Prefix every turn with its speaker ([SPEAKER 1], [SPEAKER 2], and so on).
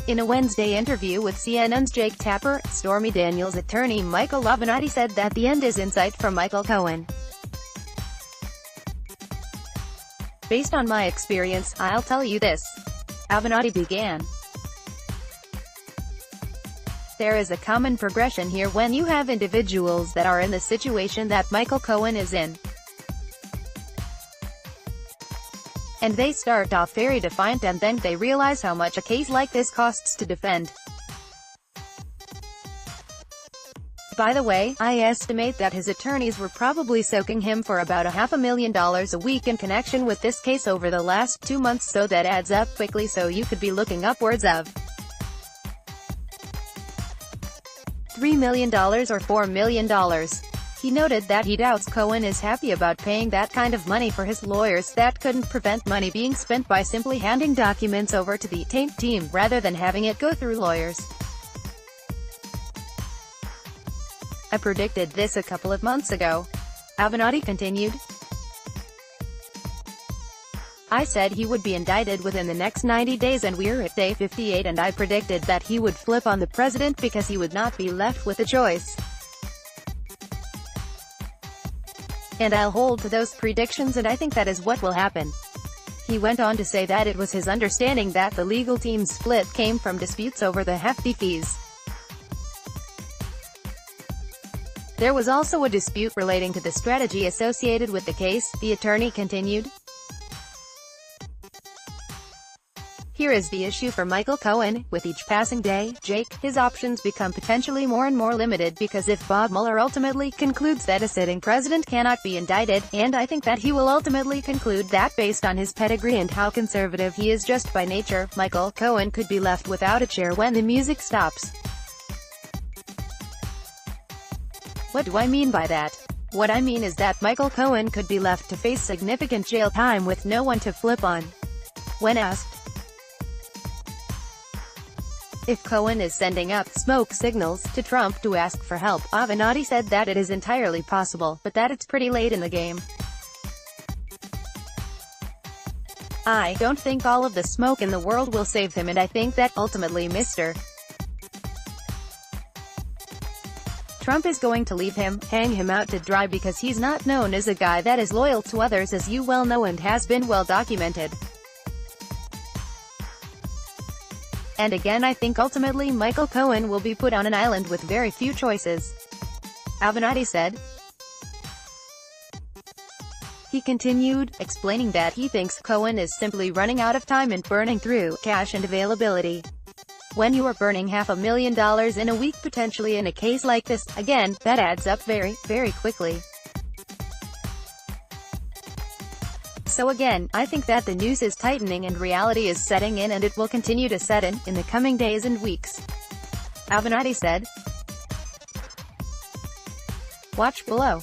[SPEAKER 1] In a Wednesday interview with CNN's Jake Tapper, Stormy Daniels' attorney Michael Avenatti said that the end is in sight for Michael Cohen. "Based on my experience, I'll tell you this," Avenatti began. "There is a common progression here when you have individuals that are in the situation that Michael Cohen is in. And they start off very defiant and then they realize how much a case like this costs to defend. By the way, I estimate that his attorneys were probably soaking him for about $500,000 a week in connection with this case over the last 2 months, so that adds up quickly, so you could be looking upwards of $3 million or $4 million. He noted that he doubts Cohen is happy about paying that kind of money for his lawyers. That couldn't prevent money being spent by simply handing documents over to the taint team, rather than having it go through lawyers. I predicted this a couple of months ago," Avenatti continued. "I said he would be indicted within the next 90 days and we're at day 58, and I predicted that he would flip on the president because he would not be left with a choice. And I'll hold to those predictions, and I think that is what will happen." He went on to say that it was his understanding that the legal team's split came from disputes over the hefty fees. "There was also a dispute relating to the strategy associated with the case," the attorney continued. "Here is the issue for Michael Cohen. With each passing day, Jake, his options become potentially more and more limited, because if Bob Mueller ultimately concludes that a sitting president cannot be indicted, and I think that he will ultimately conclude that based on his pedigree and how conservative he is just by nature, Michael Cohen could be left without a chair when the music stops." "What do I mean by that? What I mean is that Michael Cohen could be left to face significant jail time with no one to flip on." When asked if Cohen is sending up smoke signals to Trump to ask for help, Avenatti said that it is entirely possible, but that it's pretty late in the game. "I don't think all of the smoke in the world will save him, and I think that, ultimately, Mr. Trump is going to leave him, hang him out to dry, because he's not known as a guy that is loyal to others, as you well know and has been well documented. And again, I think ultimately Michael Cohen will be put on an island with very few choices," Avenatti said. He continued, explaining that he thinks Cohen is simply running out of time and burning through cash and availability. When you are burning $500,000 in a week potentially in a case like this, again, that adds up very, very quickly. "So again, I think that the noose is tightening and reality is setting in, and it will continue to set in the coming days and weeks," Avenatti said. Watch below.